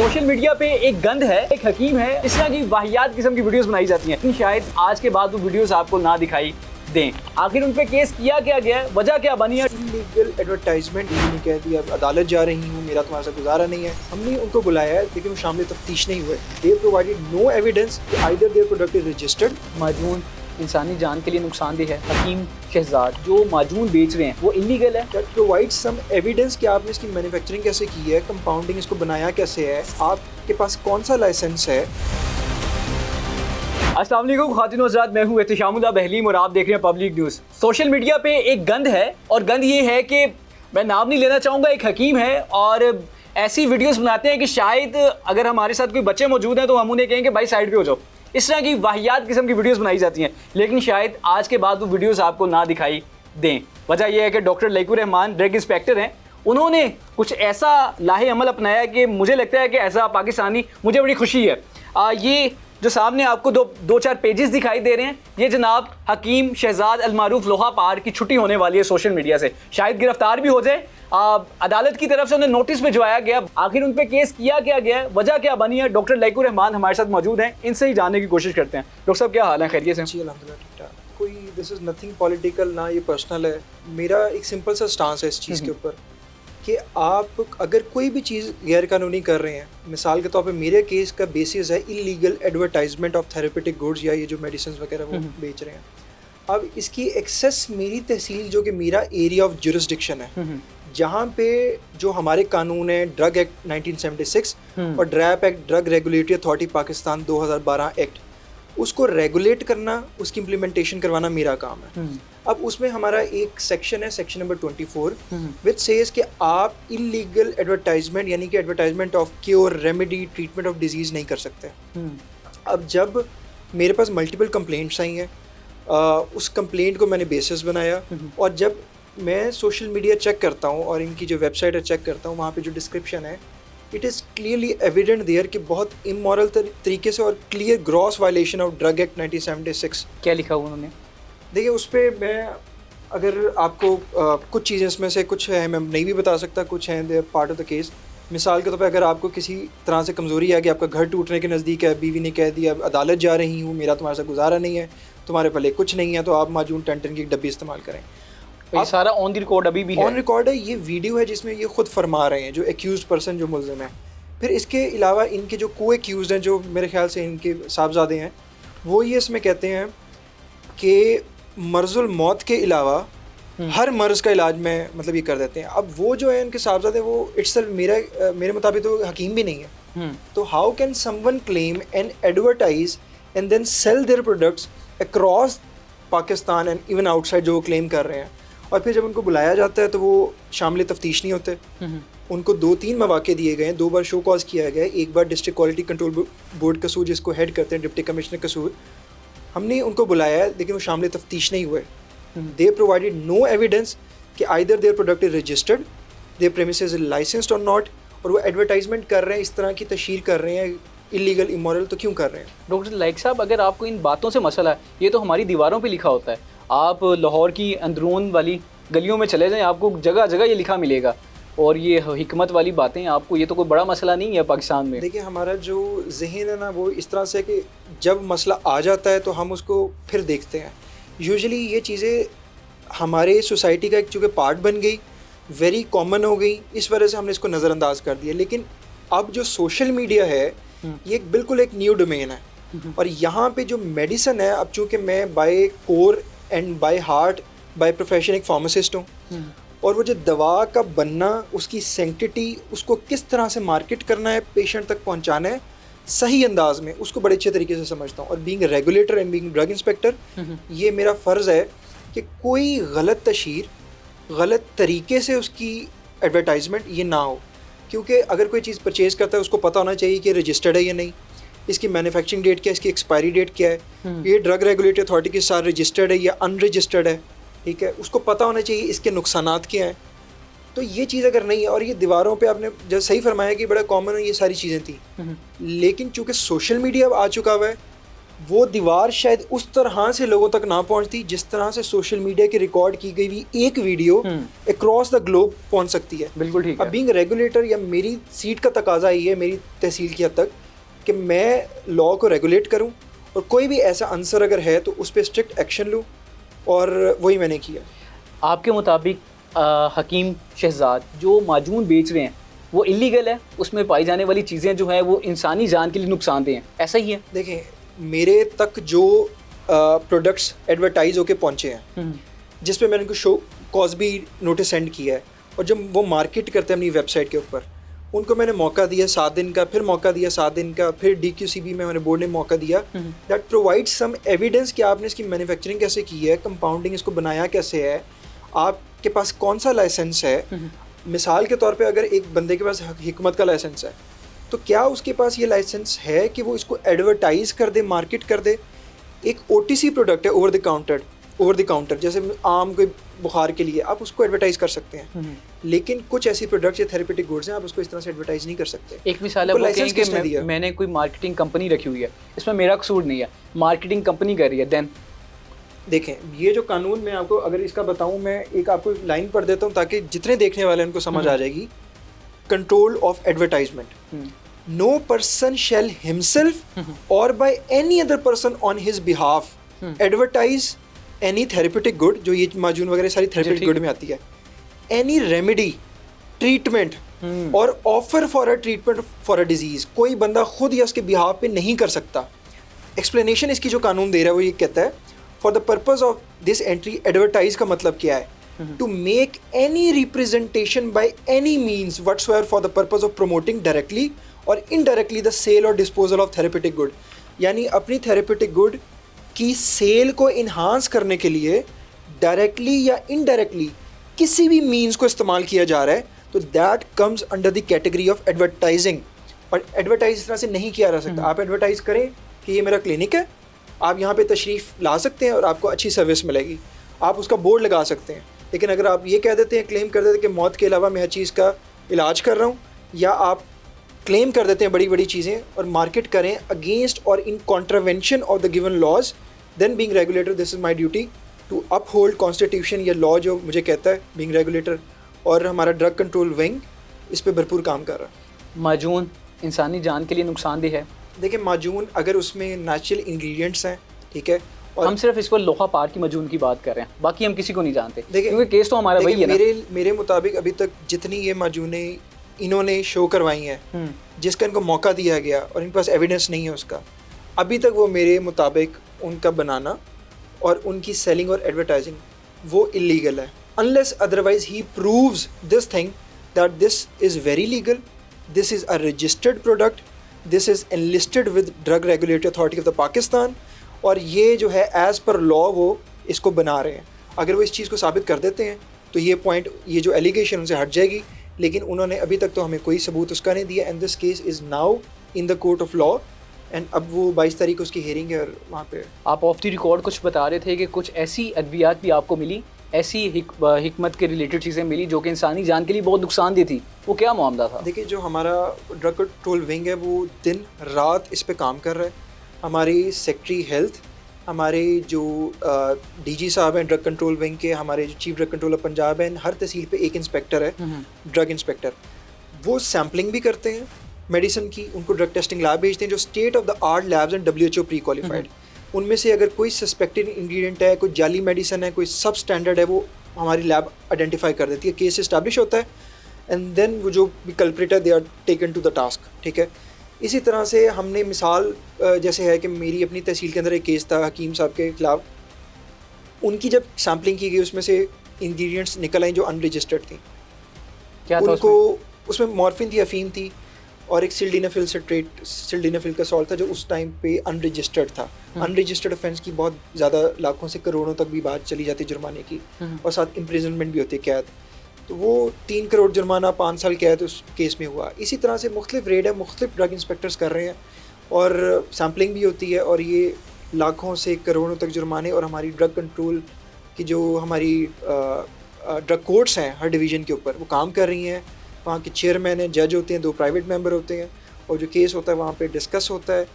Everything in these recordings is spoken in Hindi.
सोशल मीडिया पे एक गंद है, एक हकीम है, इस तरह की वाहियात किस्म की वीडियोस बनाई जाती हैं। शायद आज के बाद वो वीडियोस आपको ना दिखाई दें। आखिर उन पे केस किया क्या गया, वजह क्या बनी है? इलीगल एडवर्टाइजमेंट ने कह दिया अदालत जा रही हूँ, मेरा तुम्हारे साथ गुजारा नहीं है। हमने उनको बुलाया है लेकिन वो शामिल तफ्तीश नहीं हुए। They provided no evidence either their product is registered. माजून इंसानी जान के लिए नुकसानदेह है। हकीम शहजाद जो माजून बेच रहे हैं वो इलीगल है। दैट प्रोवाइड सम एविडेंस कि आपने इसकी मैन्युफैक्चरिंग कैसे की है, कंपाउंडिंग इसको बनाया कैसे है, आपके पास कौन सा लाइसेंस है। अस्सलाम वालेकुम ख़ातिन व हज़रात, मैं हूँ एहतिशामुल्लाह बहलीम और आप देख रहे हैं पब्लिक न्यूज़। सोशल मीडिया पे एक गंद है और गंद ये है कि मैं नाम नहीं लेना चाहूँगा, एक हकीम है और ऐसी वीडियोस बनाते हैं कि शायद अगर हमारे साथ कोई बच्चे मौजूद हैं तो हम उन्हें कहेंगे भाई साइड पे हो जाओ। इस तरह की वाहियात किस्म की वीडियोस बनाई जाती हैं, लेकिन शायद आज के बाद वो वीडियोस आपको ना दिखाई दें। वजह यह है कि doctor Laiqur Rahman drug inspector हैं, उन्होंने कुछ ऐसा लाहे अमल अपनाया कि मुझे लगता है कि ऐसा पाकिस्तानी मुझे बड़ी खुशी है। ये जो सामने आपको दो चार पेजेस दिखाई दे रहे हैं, ये जनाब हकीम शहजाद अलमारूफ लोहा पार की छुट्टी होने वाली है सोशल मीडिया से, शायद गिरफ्तार भी हो जाए। अदालत की तरफ से उन्हें नोटिस भिजवाया गया। आखिर उन पे केस किया क्या गया, वजह क्या बनी है? डॉक्टर लईकुर रहमान हमारे साथ मौजूद हैं, इनसे ही जानने की कोशिश करते हैं। डॉक्टर साहब क्या हाल है, खैरियत से? जी अल्हम्दुलिल्लाह ठीक ठाक। कोई दिस इज़ नथिंग पॉलिटिकल, ना ये पर्सनल है। मेरा एक सिंपल सा स्टांस है इस चीज़ के ऊपर कि आप अगर कोई भी चीज़ गैर कानूनी कर रहे हैं, मिसाल के तौर पे मेरे केस का बेसिस है illegal advertisement of therapeutic goods या ये जो मेडिसिन वगैरह वो बेच रहे हैं। अब इसकी एक्सेस मेरी तहसील जो कि मेरा एरिया ऑफ जुरिस्डिक्शन है, जहाँ पे जो हमारे कानून है ड्रग एक्ट 1976 और DRAP act drug regulatory authority Pakistan 2012 act, उसको रेगुलेट करना, उसकी इम्प्लीमेंटेशन करवाना मेरा काम है। अब उसमें हमारा एक सेक्शन है, सेक्शन नंबर 24, विच सेज कि आप इलीगल एडवर्टाइजमेंट यानी कि advertisement of cure, remedy, treatment of disease नहीं कर सकते। अब जब मेरे पास मल्टीपल कंप्लेंट्स आई हैं, उस कंप्लेंट को मैंने बेसिस बनाया और जब मैं सोशल मीडिया चेक करता हूँ और इनकी जो वेबसाइट है चेक करता हूँ, वहाँ पे जो डिस्क्रिप्शन है it is clearly evident there कि बहुत इमोरल तरीके से और clear gross violation of drug act 1976। क्या लिखा हुआ उन्होंने? देखिए उस पर मैं अगर आपको कुछ चीज़ें इसमें से कुछ है मैं नहीं भी बता सकता, कुछ हैं दे पार्ट ऑफ द केस। मिसाल के तौर पे अगर आपको किसी तरह से कमज़ोरी है कि आपका घर टूटने के नज़दीक है, बीवी ने कह दिया अदालत जा रही हूँ, मेरा तुम्हारे साथ गुजारा नहीं है, तुम्हारे पहले कुछ नहीं है, तो आप माजून टन की डब्बी इस्तेमाल करें। ये सारा ऑन द रिकॉर्ड अभी भी है? ऑन रिकॉर्ड है, ये वीडियो है जिसमें ये खुद फरमा रहे हैं जो एक्यूज पर्सन जो मुल्ज़िम है। फिर इसके अलावा इनके जो को एक्यूज हैं जो मेरे ख्याल से इनके साहबजादे हैं, वो ये इसमें कहते हैं कि मर्ज़ुल मौत के अलावा हर मर्ज़ का इलाज में मतलब ये कर देते हैं। अब वो जो है इनके साहबजादे, वो इट्सेल्फ मेरे मुताबिक तो हकीम भी नहीं है। तो how can someone claim and advertise and then sell their products across Pakistan and even outside जो वो क्लेम कर रहे हैं, और फिर जब उनको बुलाया जाता है तो वो शामिल तफ्तीश नहीं होते। उनको 2-3 मौके दिए गए हैं, 2 बार शो कॉज किया गया है। एक बार डिस्ट्रिक्ट क्वालिटी कंट्रोल बोर्ड कसूर जिसको हेड करते हैं डिप्टी कमिश्नर कसूर, हमने उनको बुलाया है लेकिन वो शामिल तफ्तीश नहीं हुए। दे प्रोवाइडेड नो एविडेंस कि either their product is registered, their premises is licensed और नॉट, और वो एडवर्टाइजमेंट कर रहे हैं, इस तरह की तशहीर कर रहे हैं इलीगल इमोरल, तो क्यों कर रहे हैं? डॉक्टर लाइक साहब, अगर आपको इन बातों से मसला है, ये तो हमारी दीवारों पे लिखा होता है। आप लाहौर की अंदरून वाली गलियों में चले जाएं, आपको जगह जगह ये लिखा मिलेगा, और ये हिकमत वाली बातें आपको, ये तो कोई बड़ा मसला नहीं है पाकिस्तान में। देखिए हमारा जो जहन है ना वो इस तरह से कि जब मसला आ जाता है तो हम उसको फिर देखते हैं। यूजुअली ये चीज़ें हमारे सोसाइटी का एक चूँकि पार्ट बन गई, वेरी कॉमन हो गई, इस वजह से हमने इसको नज़रअंदाज कर दिया। लेकिन अब जो सोशल मीडिया है ये बिल्कुल एक न्यू डोमेन है, और यहाँ पे जो मेडिसिन है, अब चूँकि मैं by core and by heart by profession एक फार्मासिस्ट हूँ, और वो जो दवा का बनना, उसकी सेंटिटी, उसको किस तरह से मार्केट करना है, पेशेंट तक पहुँचाना है सही अंदाज में, उसको बड़े अच्छे तरीके से समझता हूँ। और being regulator and being drug inspector, ये मेरा फ़र्ज़ है कि कोई गलत तशहीर, गलत तरीके से उसकी एडवर्टाइजमेंट ये ना हो। क्योंकि अगर कोई चीज़ परचेज़ करता है उसको पता होना चाहिए कि रजिस्टर्ड है या नहीं, इसकी मैन्युफैक्चरिंग डेट क्या है, इसकी एक्सपायरी डेट क्या है, ये ड्रग रेगुलेटरी अथॉरिटी के साथ रजिस्टर्ड है या अनरजिस्टर्ड है, ठीक है, उसको पता होना चाहिए इसके नुकसानात क्या हैं। तो ये चीज़ अगर नहीं है, और ये दीवारों पे आपने जब सही फरमाया कि बड़ा कॉमन है, ये सारी चीज़ें थी, लेकिन चूँकि सोशल मीडिया अब आ चुका हुआ है, वो दीवार शायद उस तरह से लोगों तक ना पहुंचती जिस तरह से सोशल मीडिया की रिकॉर्ड की गई हुई एक वीडियो अक्रॉस द ग्लोब पहुंच सकती है। बिल्कुल ठीक है। अब बीइंग रेगुलेटर या मेरी सीट का तकाजा ही है मेरी तहसील की हद तक कि मैं लॉ को रेगुलेट करूं और कोई भी ऐसा आंसर अगर है तो उस पर स्ट्रिक्ट एक्शन लूं, और वही मैंने किया। आपके मुताबिक हकीम शहजाद जो माजून बेच रहे हैं वो इलीगल है, उसमें पाई जाने वाली चीज़ें जो हैं वो इंसानी जान के लिए नुकसानदेह हैं, ऐसा ही है? देखें, मेरे तक जो प्रोडक्ट्स एडवर्टाइज होके पहुंचे हैं जिस पे मैंने उनको शो कॉज भी नोटिस सेंड किया है, और जब वो मार्केट करते हैं अपनी वेबसाइट के ऊपर, उनको मैंने मौका दिया 7 दिन का, फिर मौका दिया 7 दिन का, फिर DQCB में हमारे बोर्ड ने मौका दिया दैट प्रोवाइड्स सम एविडेंस कि आपने इसकी मैन्युफैक्चरिंग कैसे की है, कंपाउंडिंग इसको बनाया कैसे है, आपके पास कौन सा लाइसेंस है। मिसाल के तौर पे अगर एक बंदे के पास हिकमत का लाइसेंस है तो क्या उसके पास ये लाइसेंस है कि वो इसको एडवर्टाइज़ कर दे, मार्केट कर दे। एक OTC प्रोडक्ट है, ओवर द काउंटर, जैसे आम कोई बुखार के लिए आप उसको एडवर्टाइज़ कर सकते हैं, लेकिन कुछ ऐसी प्रोडक्ट्स या थेरेपेटिक गुड्स हैं आप उसको इस तरह से एडवर्टाइज़ नहीं कर सकते। एक मिसाल है वो कहें कि मैंने कोई मार्केटिंग कंपनी रखी हुई है, इसमें मेरा कसूर नहीं है, मार्केटिंग कंपनी कर रही है, देन देखें ये जो कानून मैं आपको अगर इसका बताऊं, मैं एक आपको लाइन पढ़ देता हूं ताकि जितने देखने वाले हैं उनको समझ आ जाएगी। Control of advertisement, no person shall himself or by any other person on his behalf advertise any therapeutic good, जो ये माजून वगैरह सारी थेरेपेटिक गुड में आती है, एनी रेमेडी, ट्रीटमेंट और offer for a treatment for a disease, कोई बंदा खुद या उसके बिहाफ पे नहीं कर सकता। एक्सप्लेनेशन इसकी जो कानून दे रहा है वो ये कहता है for the purpose of this entry, advertise का मतलब क्या है, to make any representation by any means whatsoever for the purpose of promoting directly और इनडायरेक्टली द सेल और डिस्पोजल ऑफ थेरेपेटिक गुड, यानी अपनी थेरेपेटिक गुड की सेल को इन्हांस करने के लिए डायरेक्टली या इनडायरेक्टली किसी भी मीन्स को इस्तेमाल किया जा रहा है, तो that comes under the category of advertising. और एडवर्टाइज इस तरह से नहीं किया जा सकता। आप एडवर्टाइज करें कि ये मेरा क्लिनिक है, आप यहाँ पे तशरीफ़ ला सकते हैं और आपको अच्छी सर्विस मिलेगी, आप उसका बोर्ड लगा सकते हैं, लेकिन अगर आप ये कह देते हैं, क्लेम कर देते हैं कि मौत के अलावा मैं हर चीज़ का इलाज कर रहा हूँ, या आप क्लेम कर देते हैं बड़ी बड़ी चीज़ें और मार्केट करें अगेंस्ट और in contravention of the given laws, then being regulator this is my duty to uphold constitution या लॉ जो मुझे कहता है बीइंग रेगुलेटर, और हमारा ड्रग कंट्रोल विंग इस पर भरपूर काम कर रहा है। माजून इंसानी जान के लिए नुकसानदेह है। देखिए माजून अगर उसमें नेचुरल इंग्रेडिएंट्स हैं, ठीक है, और हम सिर्फ इस पर लोहा पार की माजून की बात कर रहे हैं, बाकी हम किसी को नहीं जानते, क्योंकि केस तो हमारा वही है ना। मेरे मुताबिक अभी तक जितनी ये माजूनें इन्होंने शो करवाई हैं, जिसका इनको मौका दिया गया और इनके पास एविडेंस नहीं है उसका, अभी तक वो मेरे मुताबिक उनका बनाना और उनकी सेलिंग और एडवर्टाइजिंग वो इलीगल है, unless otherwise he proves this thing that this is very legal, this is a registered product, this is enlisted with drug regulatory authority of the Pakistan, और ये जो है एज़ पर लॉ वो इसको बना रहे हैं। अगर वो इस चीज़ को साबित कर देते हैं तो ये पॉइंट, ये जो एलिगेशन उनसे हट जाएगी, लेकिन उन्होंने अभी तक तो हमें कोई सबूत उसका नहीं दिया। And this case is now in the court of law, and अब वो 22 तारीख को उसकी हेयरिंग है, और वहाँ पे आप ऑफ द रिकॉर्ड कुछ बता रहे थे कि कुछ ऐसी अद्वियात भी आपको मिली, ऐसी हिकमत के रिलेटेड चीज़ें मिली जो कि इंसानी जान के लिए बहुत नुकसानदेह थी, वो क्या मामला था? देखिए जो हमारा ड्रग कंट्रोल विंग है वो दिन रात इस पे काम कर रहा है। हमारी सेक्रेटरी हेल्थ, हमारे जो DG साहब हैं ड्रग कंट्रोल विंग के, हमारे जो चीफ ड्रग कंट्रोलर पंजाब हैं, हर तहसील पे एक इंस्पेक्टर है, ड्रग इंस्पेक्टर, वो सैम्पलिंग भी करते हैं मेडिसिन की, उनको ड्रग टेस्टिंग लैब भेजते हैं जो state of the art labs and WHO pre qualified. उनमें से अगर कोई सस्पेक्टेड इंग्रेडिएंट है, कोई जाली मेडिसिन है, कोई सब स्टैंडर्ड है, वो हमारी लैब आइडेंटिफाई कर देती है, केस इस्टेब्लिश होता है, एंड देन वो जो भी कल्प्रिट है they are taken to the task, ठीक है। इसी तरह से हमने मिसाल जैसे है कि मेरी अपनी तहसील के अंदर एक केस था हकीम साहब के खिलाफ, उनकी जब सैम्पलिंग की गई उसमें से इंग्रेडिएंट्स निकल आई जो अनरजिस्टर्ड थी। क्या था उनको उसमें मॉर्फिन थी, अफीम थी, और एक सिल्डेनाफिल सिट्रेट, सिल्डेनाफिल का सॉल्ट था जो उस टाइम पे अनरजिस्टर्ड था। अनरजिस्टर्ड ऑफेंस की बहुत ज़्यादा लाखों से करोड़ों तक भी बात चली जाती है जुर्माने की, और साथ इम्प्रिजनमेंट भी होती है, कैद। तो वो 3 करोड़ जुर्माना, 5 साल कैद उस केस में हुआ। इसी तरह से मुख्तलिफ रेड है, मुख्तलिफ ड्रग इंस्पेक्टर्स कर रहे हैं, और सैम्पलिंग भी होती है, और ये लाखों से करोड़ों तक जुर्माने। और हमारी ड्रग कंट्रोल की जो हमारी ड्रग कोर्ट्स हैं हर डिवीज़न के ऊपर, वो काम कर रही हैं। वहाँ के चेयरमैन हैं, जज होते हैं, 2 प्राइवेट मेंबर होते हैं, और जो केस होता है वहाँ पे डिस्कस होता है।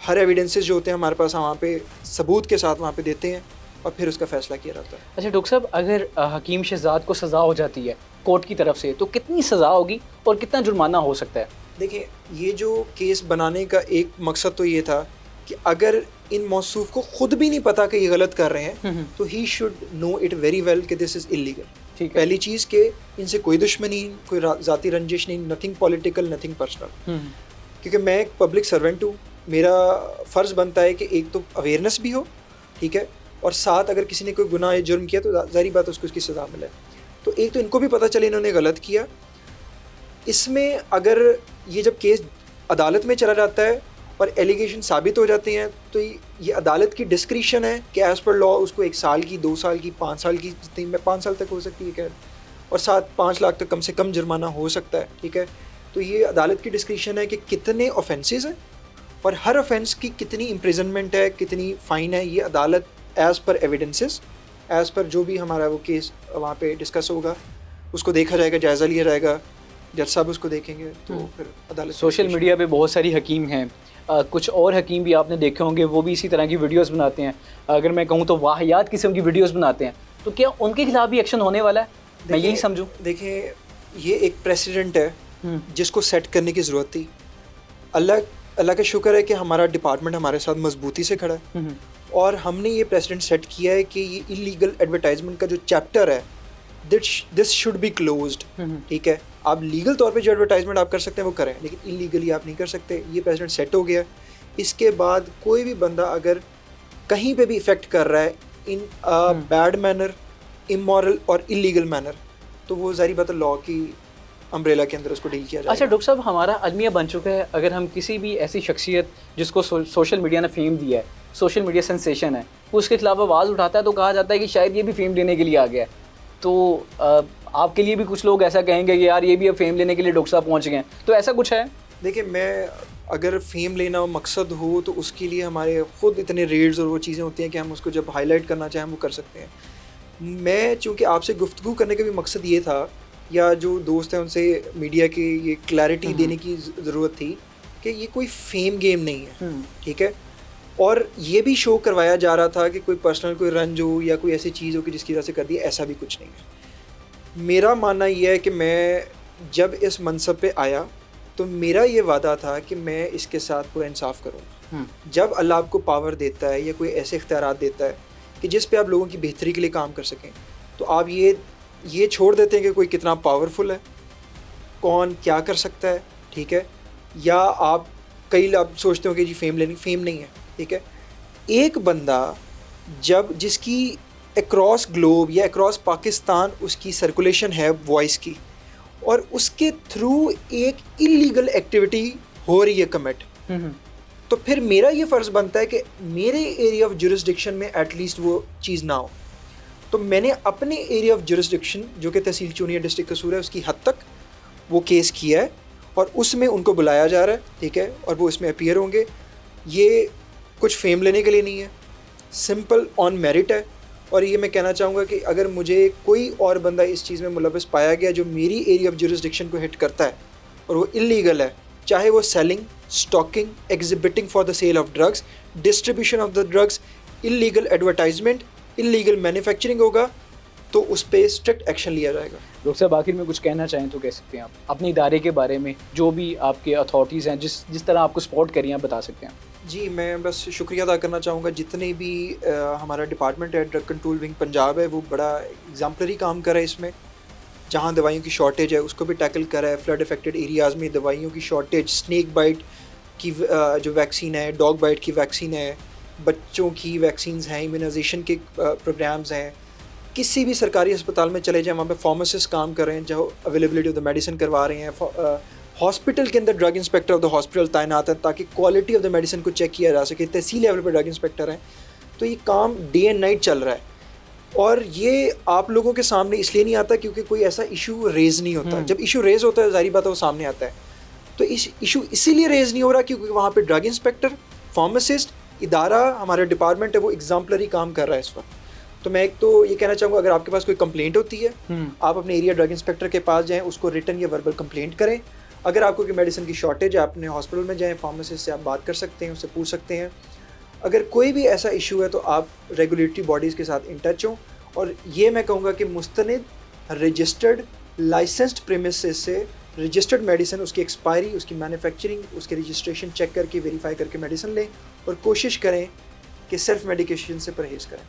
हर एविडेंसेस जो होते हैं हमारे पास हम वहाँ पे सबूत के साथ वहाँ पे देते हैं और फिर उसका फैसला किया जाता है। अच्छा डॉक्टर साहब, अगर हकीम शहजाद को सज़ा हो जाती है कोर्ट की तरफ से तो कितनी सज़ा होगी और कितना जुर्माना हो सकता है? देखिए, ये जो केस बनाने का एक मकसद तो ये था कि अगर इन मौसूफ को खुद भी नहीं पता कि ये गलत कर रहे हैं तो he should know it very well कि दिस इज़ इलीगल। ठीक है। पहली चीज़ कि इनसे कोई दुश्मनी, कोई ज़ाती रंजिश नहीं, नथिंग पॉलिटिकल, नथिंग पर्सनल। क्योंकि मैं एक पब्लिक सर्वेंट हूँ, मेरा फ़र्ज़ बनता है कि एक तो अवेयरनेस भी हो, ठीक है, और साथ अगर किसी ने कोई गुनाह या जुर्म किया तो ज़ाहिर बात है उसको उसकी सज़ा मिले। तो एक तो इनको भी पता चले इन्होंने गलत किया। इसमें अगर ये जब केस अदालत में चला जाता है और एलिगेशन साबित हो जाते हैं तो ये अदालत की डिस्क्रिशन है कि एज़ पर लॉ उसको 1 साल की, 2 साल की, 5 साल की, जितनी में 5 साल तक हो सकती है कैद, और साथ 5 लाख तक कम से कम जुर्माना हो सकता है। ठीक है, तो ये अदालत की डिस्क्रिशन है कि कितने ऑफेंसेस हैं और हर ऑफेंस की कितनी इम्प्रिजनमेंट है, कितनी फ़ाइन है। ये अदालत as per evidences, as per जो भी हमारा वो केस वहाँ पे डिस्कस होगा उसको देखा जाएगा, जायज़ा लिया जाएगा, जज साहब उसको देखेंगे तो फिर अदालत। सोशल मीडिया पे बहुत सारी हकीम हैं, कुछ और हकीम भी आपने देखे होंगे, वो भी इसी तरह की वीडियोस बनाते हैं। अगर मैं कहूँ तो वाहियात किस्म की वीडियोस बनाते हैं, तो क्या उनके खिलाफ भी एक्शन होने वाला है? मैं यही समझूँ। देखिए, ये एक प्रेसिडेंट है जिसको सेट करने की ज़रूरत थी। अल्लाह का शुक्र है कि हमारा डिपार्टमेंट हमारे साथ मजबूती से खड़ा है और हमने ये प्रेसिडेंट सेट किया है कि ये इलीगल एडवर्टाइजमेंट का जो चैप्टर है दिस शुड बी क्लोज्ड। ठीक है, आप लीगल तौर पे जो एडवर्टाइजमेंट आप कर सकते हैं वो करें, लेकिन इलीगली आप नहीं कर सकते। ये प्रेसिडेंट सेट हो गया। इसके बाद कोई भी बंदा अगर कहीं पे भी इफेक्ट कर रहा है इन बैड मैनर, इमोरल और इलीगल मैनर, तो वो ज़ाहिर बात है लॉ की अम्ब्रेला के अंदर उसको डील किया जाएगा। अच्छा डॉक्टर साहब, हमारा अलमिया बन चुका है, अगर हम किसी भी ऐसी शख्सियत जिसको सोशल मीडिया ने फेम दिया है, सोशल मीडिया सेंसेशन है, वो उसके खिलाफ आवाज़ उठाता है तो कहा जाता है कि शायद ये भी फेम लेने के लिए आ गया है। तो आपके लिए भी कुछ लोग ऐसा कहेंगे कि यार ये भी अब फेम लेने के लिए डॉक्टर साहब पहुँच गए हैं, तो ऐसा कुछ है? देखिए, मैं अगर फेम लेना मकसद हो तो उसके लिए हमारे ख़ुद इतने रेड्स और वो चीज़ें होती हैं कि हम उसको जब हाईलाइट करना चाहें वो कर सकते हैं। मैं चूँकि आपसे गुफ्तगू करने का भी मकसद ये था, या जो दोस्त हैं उनसे मीडिया की ये क्लैरिटी देने की ज़रूरत थी कि ये कोई फेम गेम नहीं है। ठीक है, और ये भी शो करवाया जा रहा था कि कोई पर्सनल कोई रंज हो या कोई ऐसी चीज़ हो कि जिसकी वजह से कर दी, ऐसा भी कुछ नहीं है। मेरा मानना ये है कि मैं जब इस मनसब पे आया तो मेरा ये वादा था कि मैं इसके साथ पूरा इंसाफ करूँगा। जब अल्लाह आपको पावर देता है या कोई ऐसे इख्तियारात देता है कि जिस पे आप लोगों की बेहतरी के लिए काम कर सकें, तो आप ये छोड़ देते हैं कि कोई कितना पावरफुल है, कौन क्या कर सकता है। ठीक है, या आप सोचते हो कि जी फेम नहीं है। ठीक है, एक बंदा जब जिसकी अक्रॉस ग्लोब या अक्रॉस पाकिस्तान उसकी सर्कुलेशन है वॉइस की, और उसके थ्रू एक इलीगल एक्टिविटी हो रही है कमिट, तो फिर मेरा ये फ़र्ज़ बनता है कि मेरे एरिया ऑफ जुरिस्डिक्शन में एटलीस्ट वो चीज़ ना हो। तो मैंने अपने एरिया ऑफ जुरिस्डिक्शन जो कि तहसील चूनिया डिस्ट्रिक्ट कसूर है उसकी हद तक वो केस किया है और उसमें उनको बुलाया जा रहा है। ठीक है, और वो इसमें अपीयर होंगे। ये कुछ फेम लेने के लिए नहीं है, सिंपल ऑन मेरिट है। और ये मैं कहना चाहूँगा कि अगर मुझे कोई और बंदा इस चीज़ में मुलव्वस पाया गया जो मेरी एरिया ऑफ जुरिस्डिक्शन को हिट करता है और वो इलीगल है, चाहे वो selling, stocking, exhibiting for the sale of drugs, distribution of the drugs, illegal advertisement, illegal manufacturing होगा, तो उस पर स्ट्रिक्ट एक्शन लिया जाएगा। डॉक्टर साहब, आखिर में कुछ कहना चाहें तो कह सकते हैं आप अपने इदारे के बारे में, जो भी आपके अथॉरिटीज़ हैं जिस तरह आपको सपोर्ट करिए, आप बता सकते हैं। जी, मैं बस शुक्रिया अदा करना चाहूँगा। जितने भी हमारा डिपार्टमेंट है, ड्रग कंट्रोल विंग पंजाब है, वो बड़ा एग्जाम्पलरी काम कर रहा है इसमें। जहाँ दवाइयों की शॉर्टेज है उसको भी टैकल कर रहा है। फ्लड अफेक्टेड एरियाज़ में दवाइयों की शॉर्टेज, स्नेक बाइट की जो वैक्सीन है, डॉग बाइट की वैक्सीन है, बच्चों की वैक्सीन्स हैं, इम्यूनाइजेशन के प्रोग्राम्स हैं। किसी भी सरकारी अस्पताल में चले जाएं, वहाँ पे फार्मासिस्ट काम कर रहे हैं जो अवेलेबिलिटी ऑफ द मेडिसिन करवा रहे हैं। हॉस्पिटल के अंदर drug inspector of the hospital तैनात है ताकि क्वालिटी ऑफ द मेडिसिन को चेक किया जा सके। तहसील लेवल पर ड्रग इंस्पेक्टर हैं। तो ये काम डे एंड नाइट चल रहा है और ये आप लोगों के सामने इसलिए नहीं आता क्योंकि कोई ऐसा इशू रेज़ नहीं होता। जब इशू रेज़ होता है ज़ाहिर बात है वो सामने आता है। तो इस इशू इसीलिए रेज़ नहीं हो रहा क्योंकि वहाँ पर ड्रग इंस्पेक्टर, फार्मासिस्ट, इदारा हमारा डिपार्टमेंट है वो एग्जाम्पलरी काम कर रहा है इस वक्त। तो मैं एक तो ये कहना चाहूँगा, अगर आपके पास कोई कंप्लेंट होती है, आप अपने एरिया ड्रग इंस्पेक्टर के पास जाएं, उसको रिटन या वर्बल कंप्लेंट करें। अगर आपको कोई मेडिसिन की शॉर्टेज है, आप अपने हॉस्पिटल में जाएँ, फार्मासिस्ट से आप बात कर सकते हैं, उससे पूछ सकते हैं। अगर कोई भी ऐसा इशू है तो आप रेगुलेटरी बॉडीज़ के साथ इन टच हों, और ये मैं कहूँगा कि मुस्तनिद रजिस्टर्ड लाइसेंस्ड प्रीमिसेस से रजिस्टर्ड मेडिसिन, उसकी एक्सपायरी, उसकी मैन्युफैक्चरिंग, उसके रजिस्ट्रेशन चेक करके वेरीफाई करके मेडिसिन लें, और कोशिश करें कि सेल्फ मेडिकेशन से परहेज़ करें।